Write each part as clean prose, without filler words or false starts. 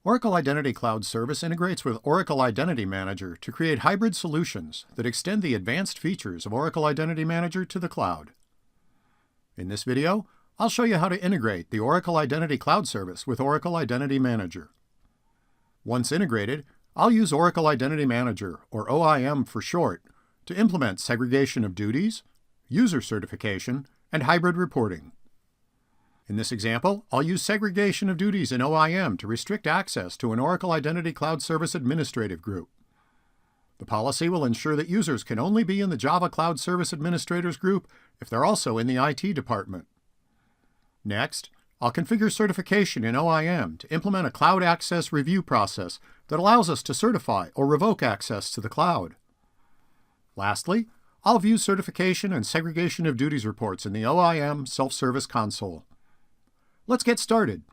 Oracle Identity Cloud Service integrates with Oracle Identity Manager to create hybrid solutions that extend the advanced features of Oracle Identity Manager to the cloud. In this video, I'll show you how to integrate the Oracle Identity Cloud Service with Oracle Identity Manager. Once integrated, I'll use Oracle Identity Manager, or OIM for short, to implement segregation of duties, user certification, and hybrid reporting. In this example, I'll use segregation of duties in OIM to restrict access to an Oracle Identity Cloud Service administrative group. The policy will ensure that users can only be in the Java Cloud Service Administrators group if they're also in the IT department. Next, I'll configure certification in OIM to implement a cloud access review process that allows us to certify or revoke access to the cloud. Lastly, I'll view certification and segregation of duties reports in the OIM self-service console. Let's get started.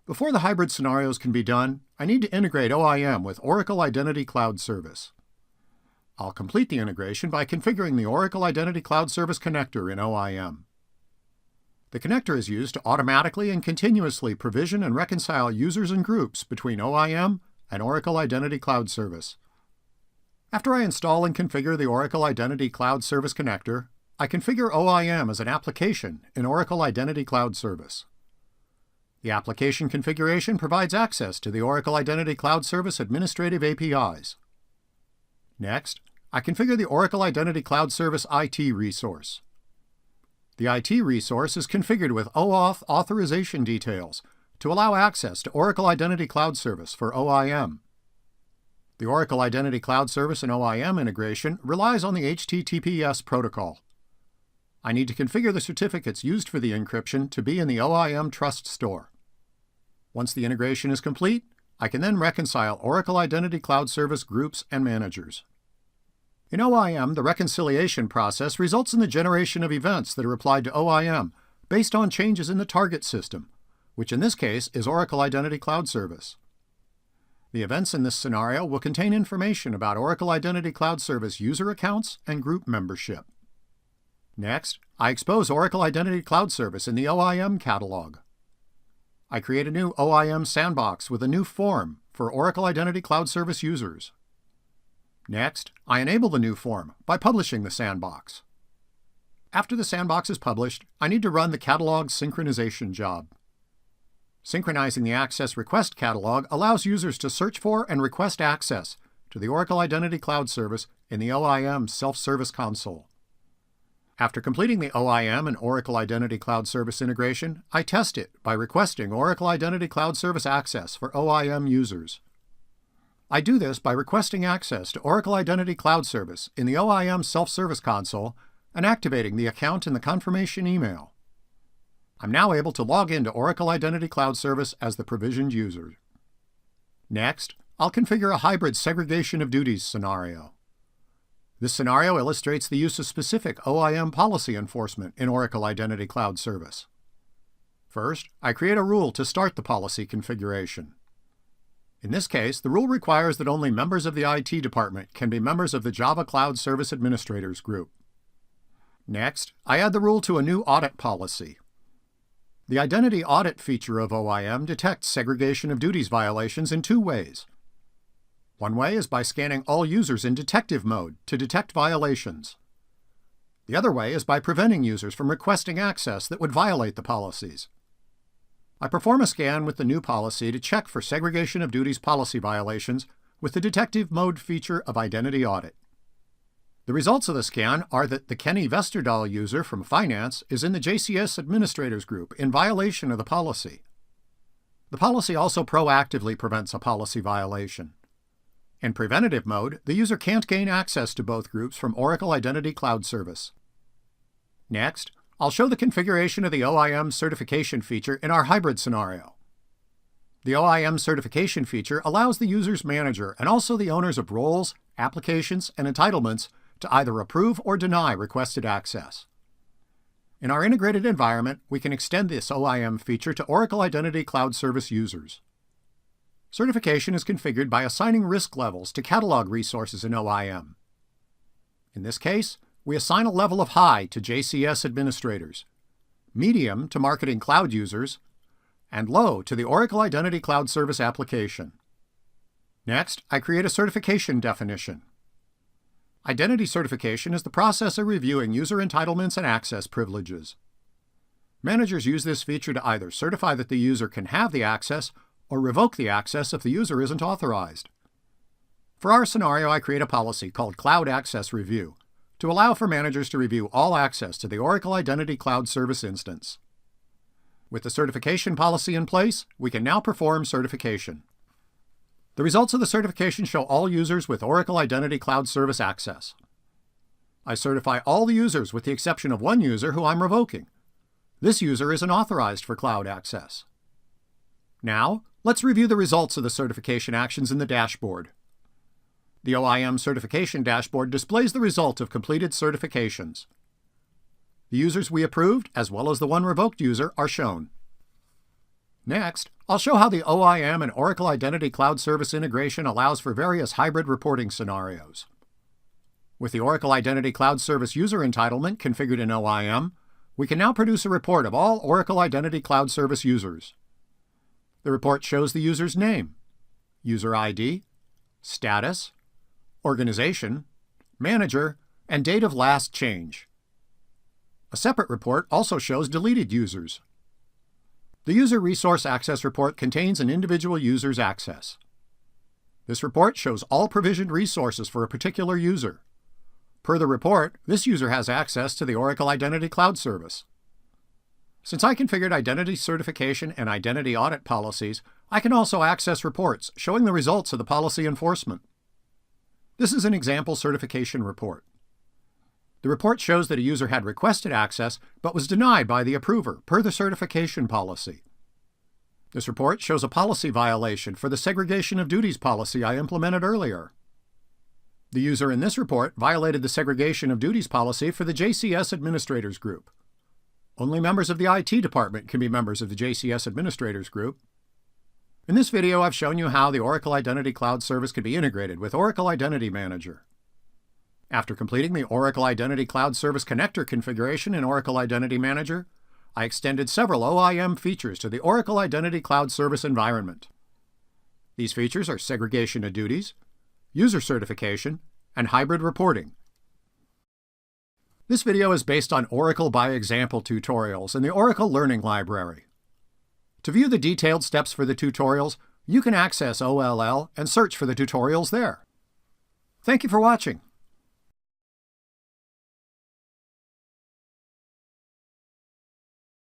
Before the hybrid scenarios can be done, I need to integrate OIM with Oracle Identity Cloud Service. I'll complete the integration by configuring the Oracle Identity Cloud Service connector in OIM. The connector is used to automatically and continuously provision and reconcile users and groups between OIM and Oracle Identity Cloud Service. After I install and configure the Oracle Identity Cloud Service connector, I configure OIM as an application in Oracle Identity Cloud Service. The application configuration provides access to the Oracle Identity Cloud Service administrative APIs. Next, I configure the Oracle Identity Cloud Service IT resource. The IT resource is configured with OAuth authorization details to allow access to Oracle Identity Cloud Service for OIM. The Oracle Identity Cloud Service and OIM integration relies on the HTTPS protocol. I need to configure the certificates used for the encryption to be in the OIM Trust Store. Once the integration is complete, I can then reconcile Oracle Identity Cloud Service groups and managers. In OIM, the reconciliation process results in the generation of events that are applied to OIM based on changes in the target system, which in this case is Oracle Identity Cloud Service. The events in this scenario will contain information about Oracle Identity Cloud Service user accounts and group membership. Next, I expose Oracle Identity Cloud Service in the OIM catalog. I create a new OIM sandbox with a new form for Oracle Identity Cloud Service users. Next, I enable the new form by publishing the sandbox. After the sandbox is published, I need to run the catalog synchronization job. Synchronizing the access request catalog allows users to search for and request access to the Oracle Identity Cloud Service in the OIM self-service console. After completing the OIM and Oracle Identity Cloud Service integration, I test it by requesting Oracle Identity Cloud Service access for OIM users. I do this by requesting access to Oracle Identity Cloud Service in the OIM self-service console and activating the account in the confirmation email. I'm now able to log into Oracle Identity Cloud Service as the provisioned user. Next, I'll configure a hybrid segregation of duties scenario. This scenario illustrates the use of specific OIM policy enforcement in Oracle Identity Cloud Service. First, I create a rule to start the policy configuration. In this case, the rule requires that only members of the IT department can be members of the Java Cloud Service Administrators group. Next, I add the rule to a new audit policy. The Identity Audit feature of OIM detects segregation of duties violations in two ways. One way is by scanning all users in detective mode to detect violations. The other way is by preventing users from requesting access that would violate the policies. I perform a scan with the new policy to check for segregation of duties policy violations with the detective mode feature of Identity Audit. The results of the scan are that the Kenny Vesterdahl user from Finance is in the JCS Administrators group in violation of the policy. The policy also proactively prevents a policy violation. In preventative mode, the user can't gain access to both groups from Oracle Identity Cloud Service. Next, I'll show the configuration of the OIM certification feature in our hybrid scenario. The OIM certification feature allows the user's manager and also the owners of roles, applications, and entitlements to either approve or deny requested access. In our integrated environment, we can extend this OIM feature to Oracle Identity Cloud Service users. Certification is configured by assigning risk levels to catalog resources in OIM. In this case, we assign a level of high to JCS administrators, medium to marketing cloud users, and low to the Oracle Identity Cloud Service application. Next, I create a certification definition. Identity certification is the process of reviewing user entitlements and access privileges. Managers use this feature to either certify that the user can have the access or revoke the access if the user isn't authorized. For our scenario, I create a policy called Cloud Access Review to allow for managers to review all access to the Oracle Identity Cloud Service instance. With the certification policy in place, we can now perform certification. The results of the certification show all users with Oracle Identity Cloud Service access. I certify all the users with the exception of one user who I'm revoking. This user isn't authorized for cloud access. Now, let's review the results of the certification actions in the dashboard. The OIM certification dashboard displays the result of completed certifications. The users we approved, as well as the one revoked user, are shown. Next, I'll show how the OIM and Oracle Identity Cloud Service integration allows for various hybrid reporting scenarios. With the Oracle Identity Cloud Service user entitlement configured in OIM, we can now produce a report of all Oracle Identity Cloud Service users. The report shows the user's name, user ID, status, organization, manager, and date of last change. A separate report also shows deleted users. The User Resource Access report contains an individual user's access. This report shows all provisioned resources for a particular user. Per the report, this user has access to the Oracle Identity Cloud Service. Since I configured identity certification and identity audit policies, I can also access reports showing the results of the policy enforcement. This is an example certification report. The report shows that a user had requested access but was denied by the approver per the certification policy. This report shows a policy violation for the segregation of duties policy I implemented earlier. The user in this report violated the segregation of duties policy for the JCS Administrators Group. Only members of the IT department can be members of the JCS Administrators Group. In this video, I've shown you how the Oracle Identity Cloud Service can be integrated with Oracle Identity Manager. After completing the Oracle Identity Cloud Service connector configuration in Oracle Identity Manager, I extended several OIM features to the Oracle Identity Cloud Service environment. These features are segregation of duties, user certification, and hybrid reporting. This video is based on Oracle by Example tutorials in the Oracle Learning Library. To view the detailed steps for the tutorials, you can access OLL and search for the tutorials there. Thank you for watching.